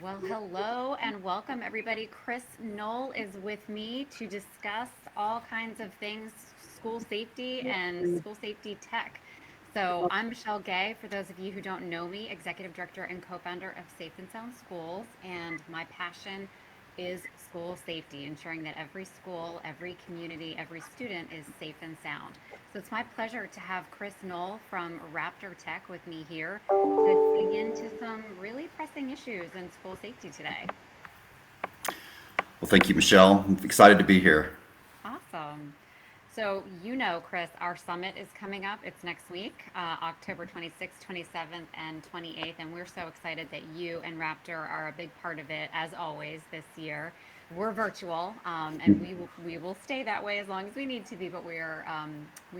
Well, hello and welcome everybody. Chris Noell is with me to discuss all kinds of things school safety and school safety tech. So, I'm Michele Gay, for those of you who don't know me, Executive Director and co-founder of Safe and Sound Schools, and my passion is school safety, ensuring that every school, every community, every student is safe and sound. So it's my pleasure to have Chris Noell from Raptor Tech with me here to dig into some really pressing issues in school safety today. Well, thank you, Michelle. I'm excited to be here. Awesome. So, Chris, our summit is coming up. It's next week, October 26th, 27th, and 28th. And we're so excited that you and Raptor are a big part of it, as always, this year. We're virtual, and we will stay that way as long as we need to be. But we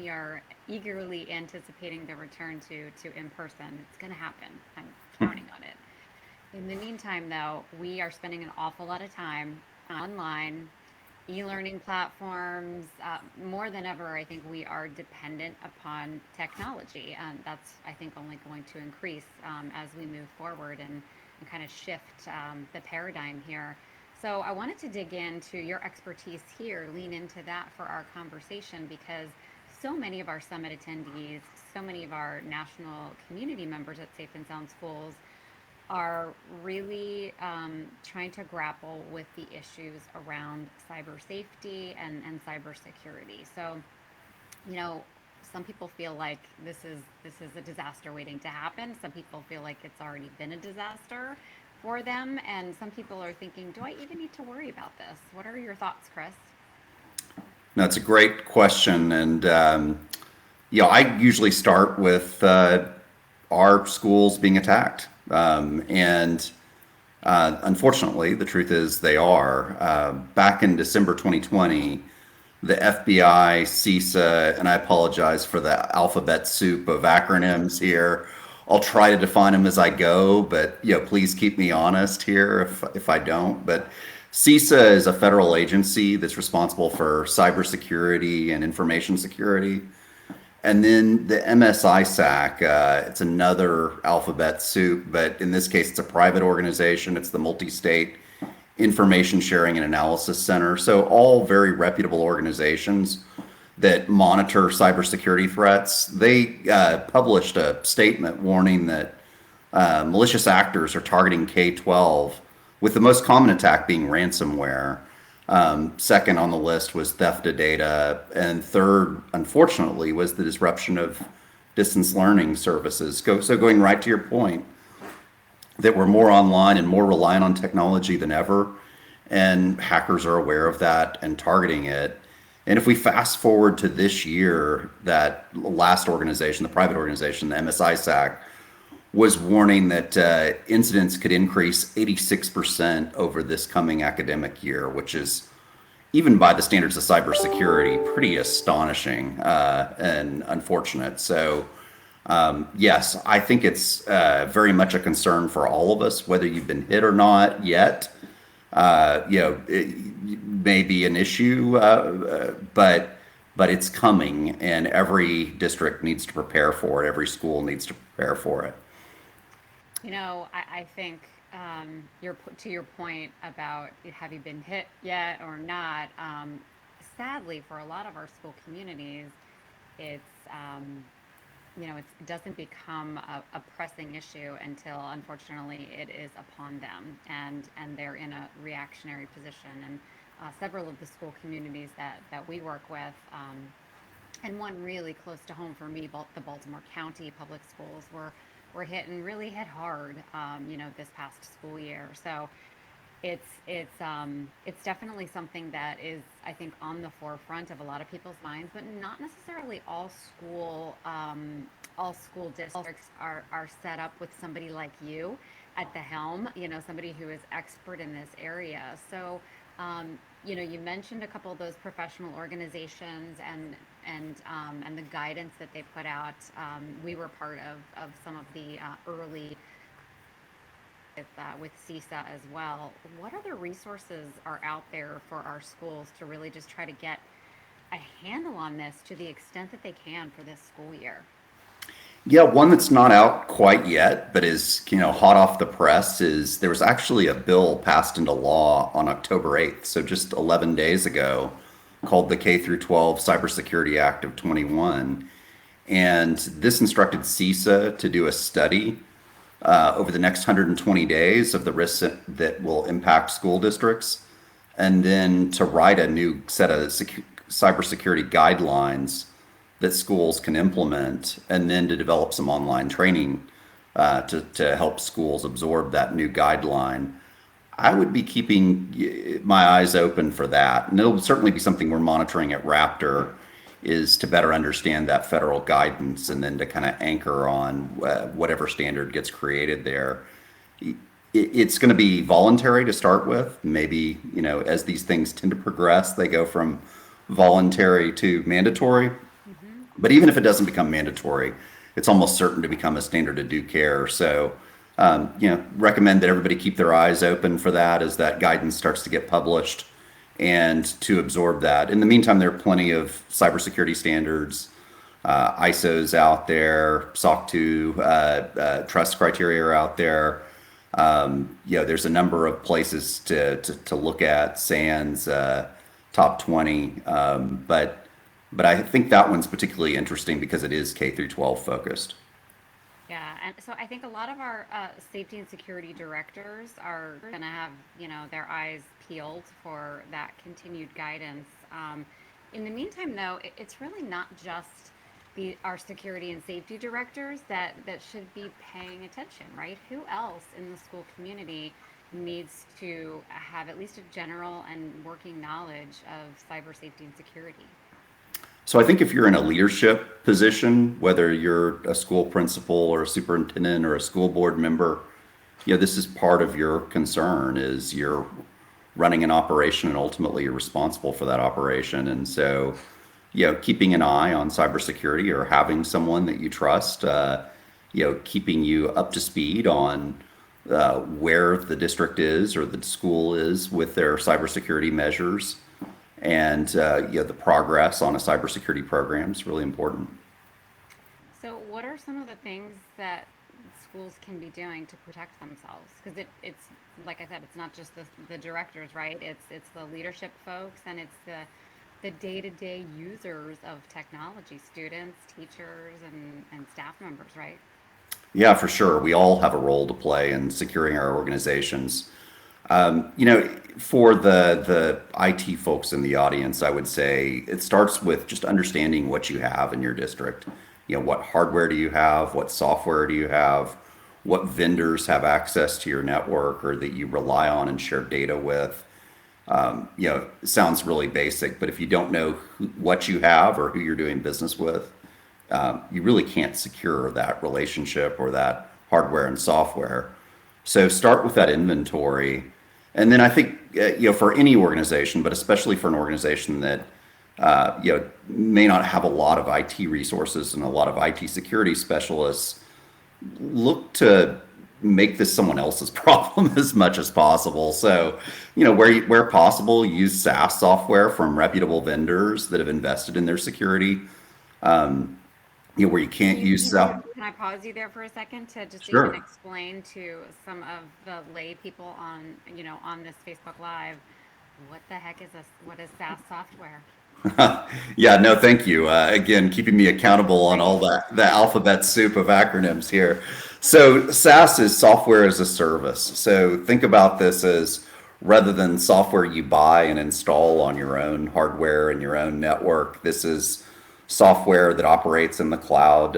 are eagerly anticipating the return to in person. It's going to happen. I'm counting on it. In the meantime, though, we are spending an awful lot of time online, e-learning platforms. More than ever, I think we are dependent upon technology, and that's, I think, only going to increase as we move forward and kind of shift the paradigm here. So I wanted to dig into your expertise here, lean into that for our conversation, because so many of our summit attendees, so many of our national community members at Safe and Sound Schools are really trying to grapple with the issues around cyber safety and cybersecurity. So, you know, some people feel like this is a disaster waiting to happen. Some people feel like it's already been a disaster for them, and some people are thinking, "Do I even need to worry about this?" What are your thoughts, Chris? That's a great question, and I usually start with our schools being attacked, and unfortunately, the truth is they are. Back in December 2020, the FBI, CISA, and I apologize for the alphabet soup of acronyms here. I'll try to define them as I go, but please keep me honest here if I don't. But CISA is a federal agency that's responsible for cybersecurity and information security. And then the MSISAC, it's another alphabet soup, but in this case, it's a private organization. It's the Multi-State Information Sharing and Analysis Center. So all very reputable organizations that monitor cybersecurity threats. They published a statement warning that malicious actors are targeting K-12, with the most common attack being ransomware. Second on the list was theft of data. And third, unfortunately, was the disruption of distance learning services. So going right to your point, that we're more online and more reliant on technology than ever. And hackers are aware of that and targeting it. And if we fast forward to this year, that last organization, the private organization, the MSISAC, was warning that incidents could increase 86% over this coming academic year, which is, even by the standards of cybersecurity, pretty astonishing and unfortunate. So, yes, I think it's very much a concern for all of us, whether you've been hit or not yet. It may be an issue, but it's coming, and every district needs to prepare for it. Every school needs to prepare for it. I think to your point about have you been hit yet or not. Sadly, for a lot of our school communities, it's it doesn't become a pressing issue until, unfortunately, it is upon them, and they're in a reactionary position. And several of the school communities that we work with. And one really close to home for me, the Baltimore County Public Schools were hit and really hit hard, this past school year. So it's definitely something that is, I think, on the forefront of a lot of people's minds, but not necessarily all school districts are set up with somebody like you at the helm, somebody who is expert in this area. So you mentioned a couple of those professional organizations and the guidance that they put out. We were part of some of the early with CISA as well. What other resources are out there for our schools to really just try to get a handle on this to the extent that they can for this school year? Yeah, one that's not out quite yet, but is, hot off the press is there was actually a bill passed into law on October 8th, so just 11 days ago, called the K through 12 Cybersecurity Act of 21. And this instructed CISA to do a study over the next 120 days of the risks that will impact school districts, and then to write a new set of cybersecurity guidelines that schools can implement, and then to develop some online training to help schools absorb that new guideline. I would be keeping my eyes open for that. And it'll certainly be something we're monitoring at Raptor, is to better understand that federal guidance and then to kind of anchor on whatever standard gets created there. It's going to be voluntary to start with. Maybe, as these things tend to progress, they go from voluntary to mandatory. Hmm. But even if it doesn't become mandatory, it's almost certain to become a standard of due care. So, recommend that everybody keep their eyes open for that as that guidance starts to get published and to absorb that. In the meantime, there are plenty of cybersecurity standards, ISOs out there, SOC 2, trust criteria are out there. There's a number of places to look at, SANS, top 20. But I think that one's particularly interesting because it is K through 12 focused. Yeah, and so I think a lot of our safety and security directors are going to have, their eyes peeled for that continued guidance. In the meantime, though, it's really not just our security and safety directors that should be paying attention, right? Who else in the school community needs to have at least a general and working knowledge of cyber safety and security? So I think if you're in a leadership position, whether you're a school principal or a superintendent or a school board member, this is part of your concern is you're running an operation and ultimately you're responsible for that operation. And so, keeping an eye on cybersecurity or having someone that you trust, keeping you up to speed on where the district is or the school is with their cybersecurity measures and the progress on a cybersecurity program is really important. So, what are some of the things that schools can be doing to protect themselves? Because it's like I said, it's not just the directors, right? It's the leadership folks, and it's the day-to-day users of technology, students, teachers, and staff members, right? Yeah, for sure. We all have a role to play in securing our organizations. For the IT folks in the audience, I would say it starts with just understanding what you have in your district. What hardware do you have? What software do you have? What vendors have access to your network or that you rely on and share data with? It sounds really basic, but if you don't know what you have or who you're doing business with, you really can't secure that relationship or that hardware and software. So start with that inventory. And then I think, for any organization, but especially for an organization that, may not have a lot of IT resources and a lot of IT security specialists, look to make this someone else's problem as much as possible. So, where possible, use SaaS software from reputable vendors that have invested in their security. Where you can't use that. Can I pause you there for a second to just even Sure. explain to some of the lay people on, on this Facebook Live, what the heck is this? What is SaaS software? Yeah, no, thank you. Again, keeping me accountable on all the alphabet soup of acronyms here. So SaaS is software as a service. So think about this as rather than software you buy and install on your own hardware and your own network, this is software that operates in the cloud.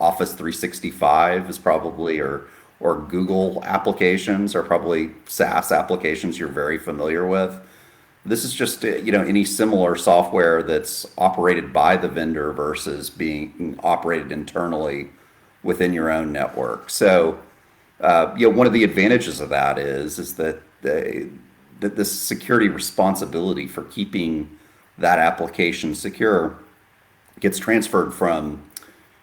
Office 365 is probably, or Google applications are probably SaaS applications you're very familiar with. This is just any similar software that's operated by the vendor versus being operated internally within your own network. So one of the advantages of that is that that this security responsibility for keeping that application secure gets transferred from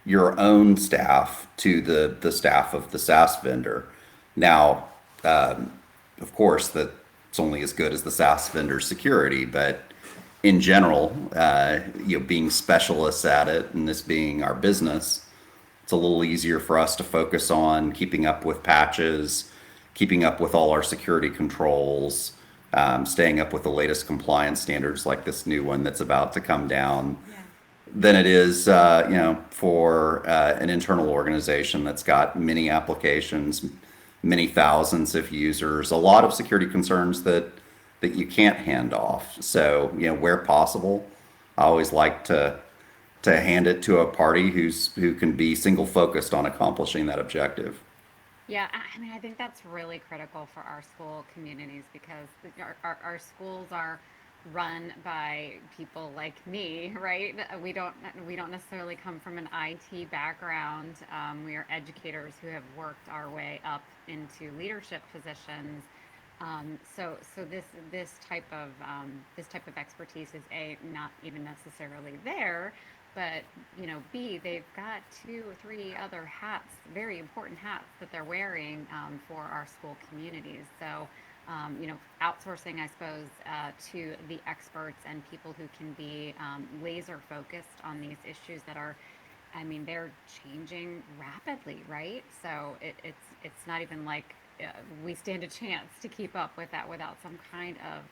your own staff to the staff of the SaaS vendor. Now, of course, that's only as good as the SaaS vendor security, but in general, being specialists at it and this being our business, It's a little easier for us to focus on keeping up with patches, keeping up with all our security controls, staying up with the latest compliance standards like this new one that's about to come down Yeah. than it is, for an internal organization that's got many applications, many thousands of users, a lot of security concerns that you can't hand off. So, where possible, I always like to hand it to a party who can be single focused on accomplishing that objective. Yeah, I mean, I think that's really critical for our school communities because our schools are run by people like me, right? We don't necessarily come from an IT background. We are educators who have worked our way up into leadership positions. So this type of expertise is a not even necessarily there, but B, they've got two or three other hats, very important hats that they're wearing for our school communities. So outsourcing, I suppose, to the experts and people who can be laser focused on these issues that are, I mean, they're changing rapidly, right? So it's not even like we stand a chance to keep up with that without some kind of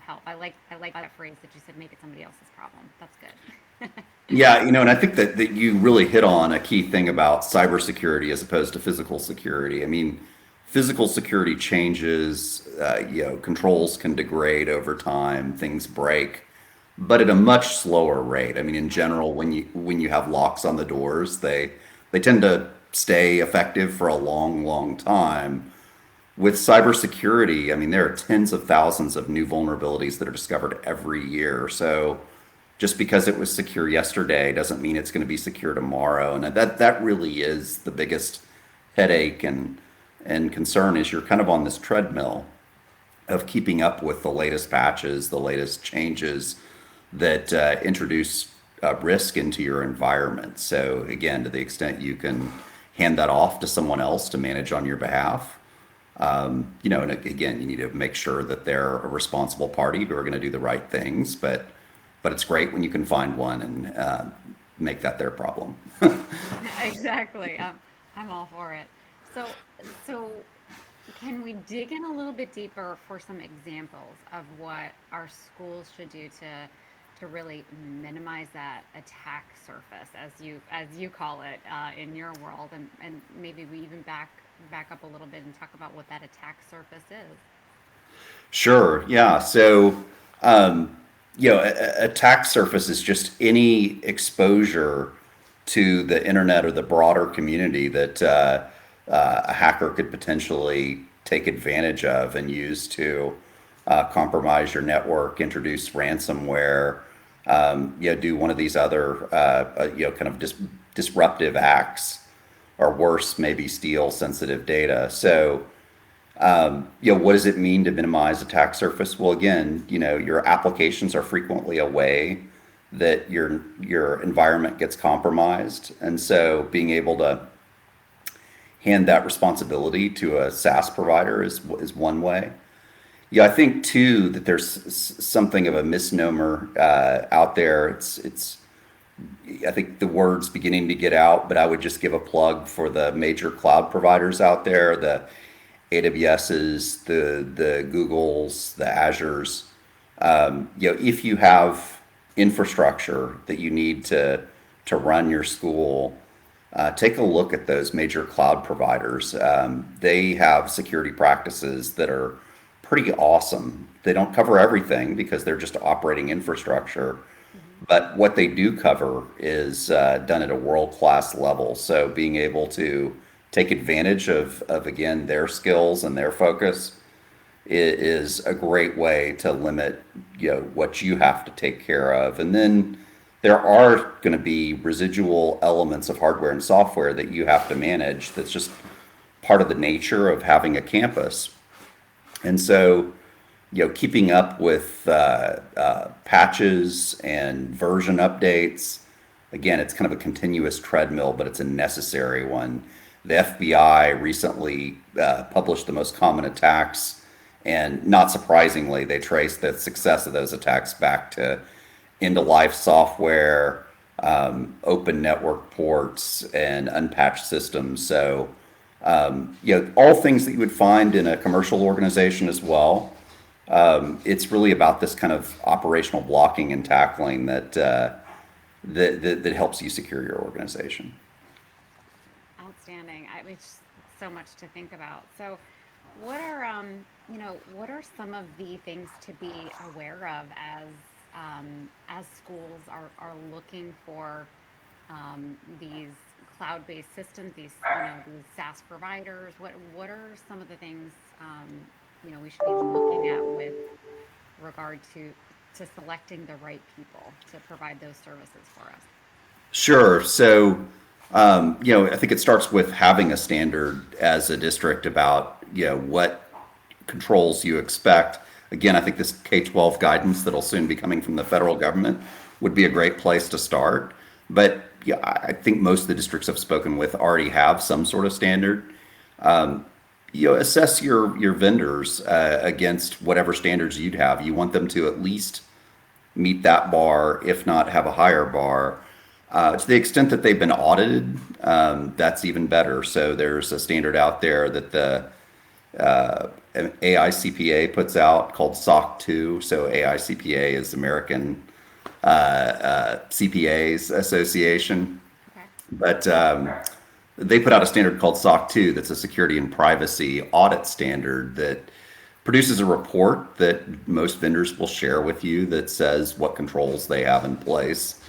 help. I like that phrase that you said, make it somebody else's problem. That's good. Yeah, and I think that you really hit on a key thing about cybersecurity as opposed to physical security. I mean, physical security changes, controls can degrade over time, things break, but at a much slower rate. I mean, in Right. general, when you have locks on the doors, they tend to stay effective for a long, long time. With cybersecurity, I mean, there are tens of thousands of new vulnerabilities that are discovered every year. So just because it was secure yesterday doesn't mean it's going to be secure tomorrow. And that really is the biggest headache and concern is you're kind of on this treadmill of keeping up with the latest patches, the latest changes that introduce risk into your environment. So again, to the extent you can hand that off to someone else to manage on your behalf, and again, you need to make sure that they're a responsible party who are going to do the right things. But it's great when you can find one and make that their problem. Exactly. I'm all for it. So can we dig in a little bit deeper for some examples of what our schools should do to really minimize that attack surface, as you call it in your world, and maybe we even back up a little bit and talk about what that attack surface is. Sure. Yeah. So, attack surface is just any exposure to the internet or the broader community that a hacker could potentially take advantage of and use to compromise your network, introduce ransomware, do one of these other, kind of disruptive acts, or worse, maybe steal sensitive data. So, what does it mean to minimize attack surface? Well, again, your applications are frequently a way that your environment gets compromised, and so being able to hand that responsibility to a SaaS provider is one way. Yeah, I think too that there's something of a misnomer out there. It's I think the word's beginning to get out, but I would just give a plug for the major cloud providers out there, the AWSs, the Googles, the Azures. If you have infrastructure that you need to run your school, take a look at those major cloud providers. They have security practices that are pretty awesome. They don't cover everything because they're just operating infrastructure, Hmm. but what they do cover is done at a world-class level. So being able to take advantage of again, their skills and their focus is a great way to limit, what you have to take care of. And then there are going to be residual elements of hardware and software that you have to manage. That's just part of the nature of having a campus. And so, keeping up with patches and version updates, again, it's kind of a continuous treadmill, but it's a necessary one. The FBI recently published the most common attacks, and not surprisingly, they traced the success of those attacks back to end of life software, open network ports and unpatched systems. So, all things that you would find in a commercial organization as well. It's really about this kind of operational blocking and tackling that helps you secure your organization. Outstanding. I mean, it's just so much to think about. So, what are some of the things to be aware of as schools are looking for these cloud-based systems, these SaaS providers? What are some of the things we should be looking at with regard to selecting the right people to provide those services for us? Sure. So, I think it starts with having a standard as a district about, what controls you expect. Again, I think this K-12 guidance that'll soon be coming from the federal government would be a great place to start. But yeah, I think most of the districts I've spoken with already have some sort of standard. Assess your vendors against whatever standards you'd have. You want them to at least meet that bar, if not have a higher bar. To the extent that they've been audited, that's even better. So there's a standard out there that the AICPA puts out called SOC 2. So AICPA is American CPAs Association. Okay. But they put out a standard called SOC 2 that's a security and privacy audit standard that produces a report that most vendors will share with you that says what controls they have in place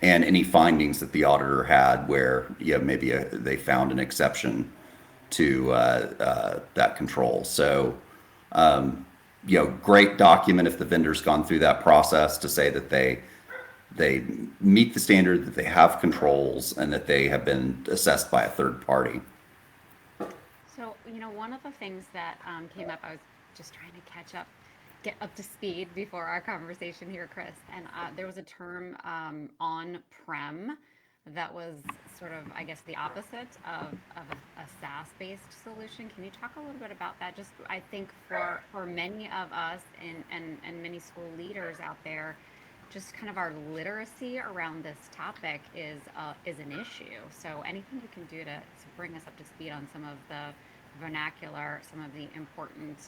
and any findings that the auditor had where maybe they found an exception to that control. So, great document if the vendor's gone through that process to say that they meet the standard, that they have controls, and that they have been assessed by a third party. So, one of the things that came up, I was just trying to get up to speed before our conversation here, Chris, and there was a term on-prem that was sort of, I guess, the opposite of a SaaS-based solution. Can you talk a little bit about that? Just, I think for many of us and many school leaders out there, just kind of our literacy around this topic is an issue. So anything you can do to bring us up to speed on some of the vernacular, some of the important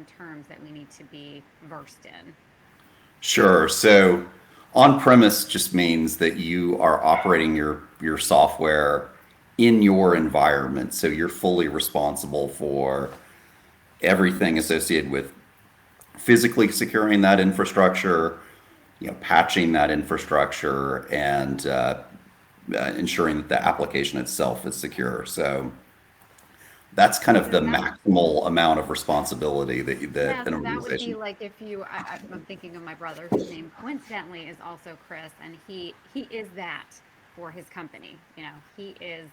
terms that we need to be versed in. Sure. So on-premise just means that you are operating your software in your environment. So you're fully responsible for everything associated with physically securing that infrastructure, patching that infrastructure, and ensuring that the application itself is secure. So that's kind of So the that maximal amount of responsibility that Yeah, an so that would be organization. like if I'm thinking of my brother, whose name coincidentally is also Chris, and he is that for his company. He is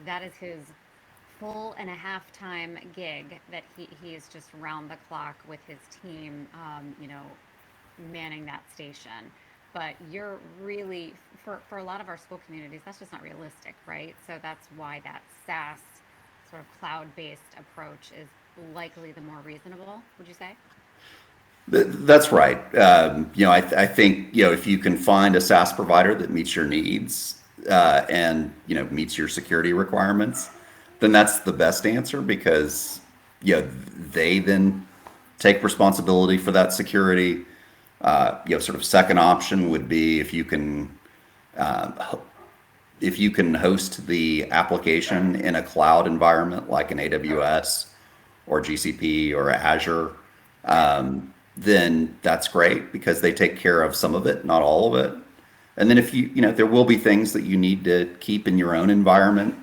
that is his full and a half time gig that he is just round the clock with his team, manning that station. But you're really for a lot of our school communities, that's just not realistic, right? So that's why that SaaS sort of cloud-based approach is likely the more reasonable, would you say? That's right. I think if you can find a SaaS provider that meets your needs and meets your security requirements, then that's the best answer because they then take responsibility for that security. Sort of second option would be uh, if you can host the application in a cloud environment like an AWS or GCP or Azure, then that's great because they take care of some of it, not all of it. And then if there will be things that you need to keep in your own environment,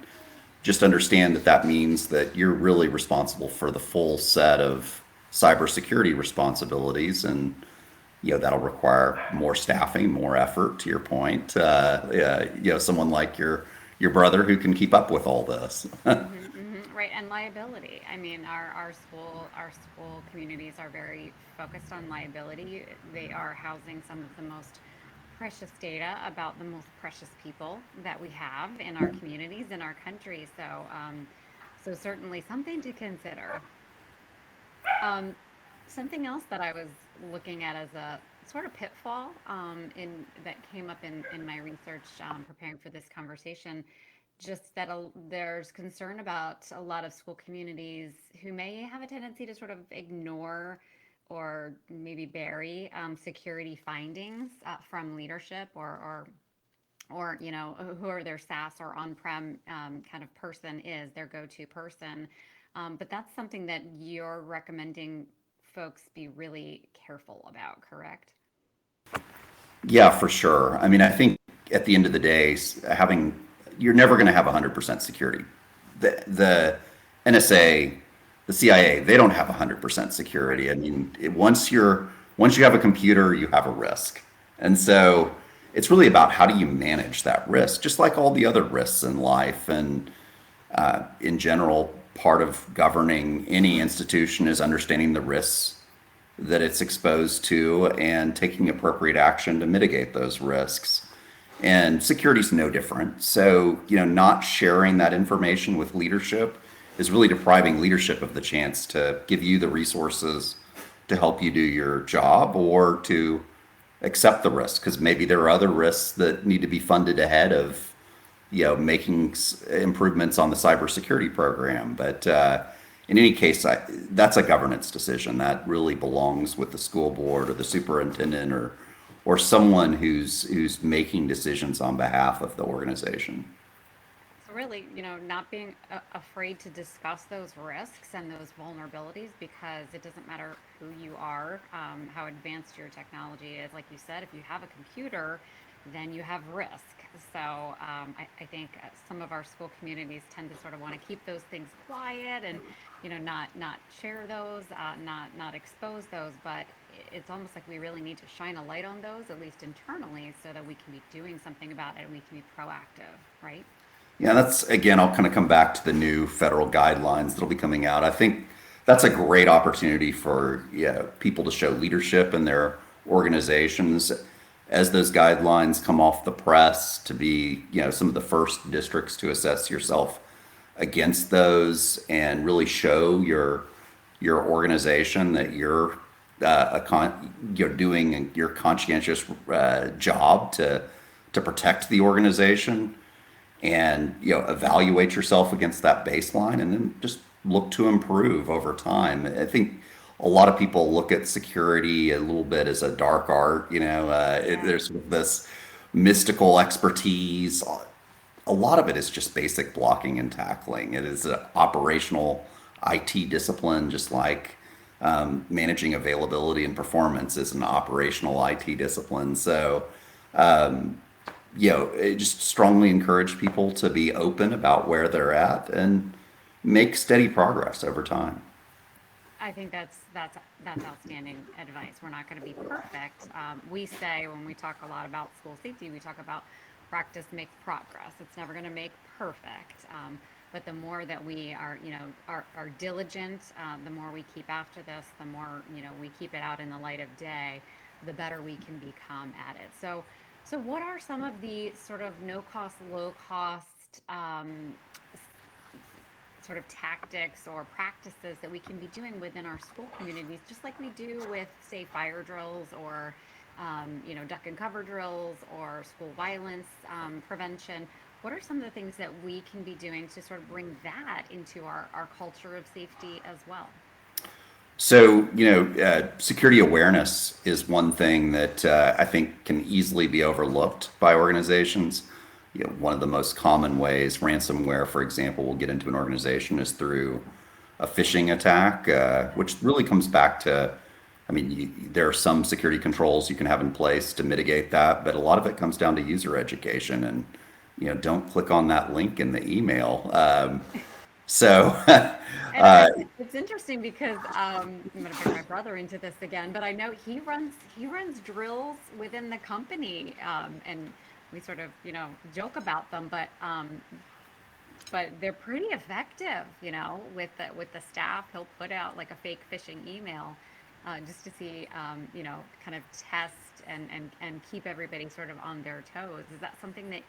just understand that that means that you're really responsible for the full set of cybersecurity responsibilities. And that'll require more staffing, more effort. To your point, someone like your brother who can keep up with all this. Right, and liability. I mean, our school communities are very focused on liability. They are housing some of the most precious data about the most precious people that we have in our communities, in our country. So certainly something to consider. Um, Something else that I was looking at as a sort of pitfall in that came up in my research preparing for this conversation. Just that there's concern about a lot of school communities who may have a tendency to sort of ignore or maybe bury security findings from leadership or whoever their SaaS or on-prem kind of person is, their go-to person. But that's something that you're recommending folks be really careful about, correct? Yeah, for sure. I mean, I think at the end of the day, having you're never going to have 100% security. The NSA, the CIA, they don't have 100% security. I mean, once you have a computer, you have a risk, and so it's really about how do you manage that risk, just like all the other risks in life and in general. Part of governing any institution is understanding the risks that it's exposed to and taking appropriate action to mitigate those risks. And security is no different. So, not sharing that information with leadership is really depriving leadership of the chance to give you the resources to help you do your job or to accept the risk because maybe there are other risks that need to be funded ahead of making improvements on the cybersecurity program. But in any case, that's a governance decision that really belongs with the school board or the superintendent or someone who's making decisions on behalf of the organization. So really, not being afraid to discuss those risks and those vulnerabilities because it doesn't matter who you are, how advanced your technology is. Like you said, if you have a computer, then you have risk. So I think some of our school communities tend to sort of want to keep those things quiet and, not share those, not expose those. But it's almost like we really need to shine a light on those, at least internally, so that we can be doing something about it and we can be proactive, right? Yeah, that's again, I'll kind of come back to the new federal guidelines that'll be coming out. I think that's a great opportunity for people to show leadership in their organizations as those guidelines come off the press to be, some of the first districts to assess yourself against those and really show your organization that you're doing your conscientious job to protect the organization and evaluate yourself against that baseline and then just look to improve over time. I think a lot of people look at security a little bit as a dark art. Yeah. There's sort of this mystical expertise. A lot of it is just basic blocking and tackling. It is an operational IT discipline, just like managing availability and performance is an operational IT discipline. So, it just strongly encourage people to be open about where they're at and make steady progress over time. I think that's outstanding advice. We're not going to be perfect. We say when we talk a lot about school safety, we talk about practice makes progress. It's never going to make perfect, but the more that we are diligent, the more we keep after this, the more we keep it out in the light of day, the better we can become at it. So what are some of the sort of no cost, low cost sort of tactics or practices that we can be doing within our school communities, just like we do with, say, fire drills or, duck and cover drills or school violence prevention? What are some of the things that we can be doing to sort of bring that into our culture of safety as well? So, security awareness is one thing that I think can easily be overlooked by organizations. One of the most common ways ransomware, for example, will get into an organization is through a phishing attack, which really comes back to, I mean, there are some security controls you can have in place to mitigate that, but a lot of it comes down to user education and, don't click on that link in the email. So, It's interesting because I'm going to bring my brother into this again, but I know he runs drills within the company, and we sort of joke about them, but they're pretty effective, with the staff. He'll put out like a fake phishing email, just to see, kind of test and keep everybody sort of on their toes. Is that something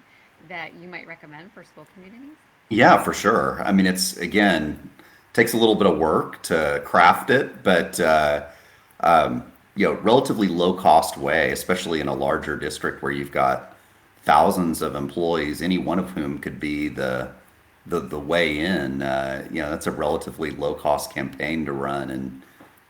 that you might recommend for school communities? yeah, for sure. I mean, it's again takes a little bit of work to craft it, but relatively low cost way, especially in a larger district where you've got thousands of employees, any one of whom could be the way in. That's a relatively low cost campaign to run and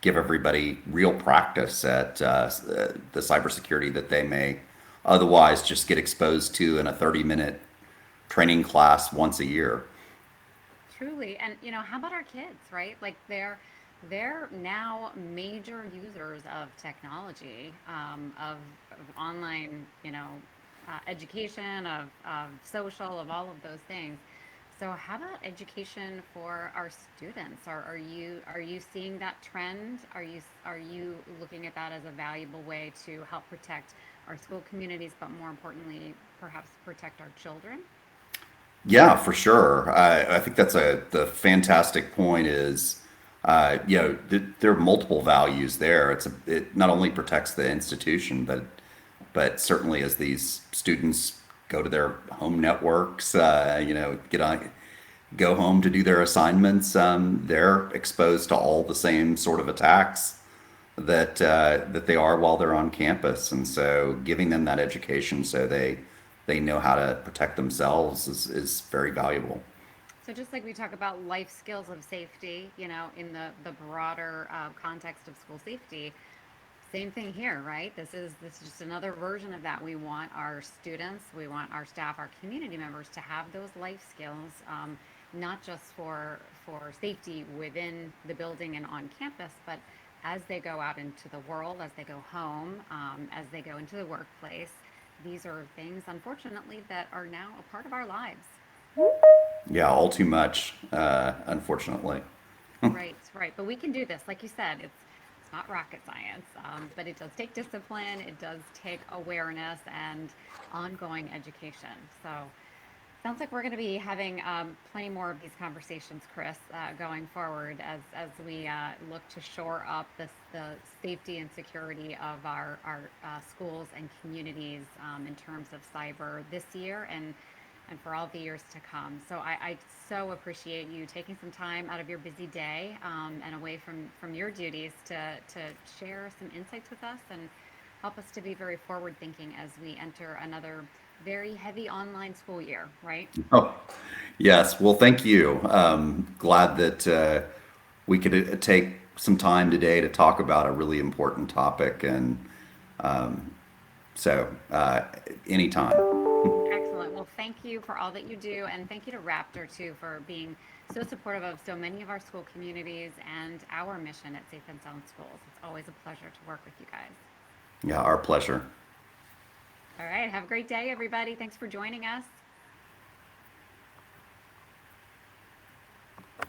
give everybody real practice at the cybersecurity that they may otherwise just get exposed to in a 30-minute training class once a year. Truly. And how about our kids, right? Like they're now major users of technology, of online, education, of social, of all of those things. So how about education for our students? Are you seeing that trend? Are you looking at that as a valuable way to help protect our school communities, but more importantly, perhaps protect our children? Yeah, for sure. I think that's the fantastic point is, there are multiple values there. It not only protects the institution, but certainly as these students go to their home networks, go home to do their assignments, they're exposed to all the same sort of attacks that they are while they're on campus, and so giving them that education so they know how to protect themselves is very valuable. So just like we talk about life skills of safety, in the broader context of school safety, same thing here, right? This is just another version of that. We want our students, we want our staff, our community members to have those life skills, not just for safety within the building and on campus, but as they go out into the world, as they go home, as they go into the workplace. These are things, unfortunately, that are now a part of our lives. Yeah, all too much, unfortunately. Right, right. But we can do this. Like you said, it's not rocket science, but it does take discipline. It does take awareness and ongoing education. So sounds like we're going to be having plenty more of these conversations, Chris, going forward as we look to shore up the safety and security of our schools and communities in terms of cyber this year and for all the years to come. So I so appreciate you taking some time out of your busy day and away from your duties to share some insights with us and help us to be very forward thinking as we enter another very heavy online school year, right? Oh, yes. Well, thank you. Glad that we could take some time today to talk about a really important topic, and so anytime. Excellent. Well, thank you for all that you do, and thank you to Raptor too for being so supportive of so many of our school communities and our mission at Safe and Sound Schools. It's always a pleasure to work with you guys. Yeah, our pleasure. All right. Have a great day, everybody. Thanks for joining us.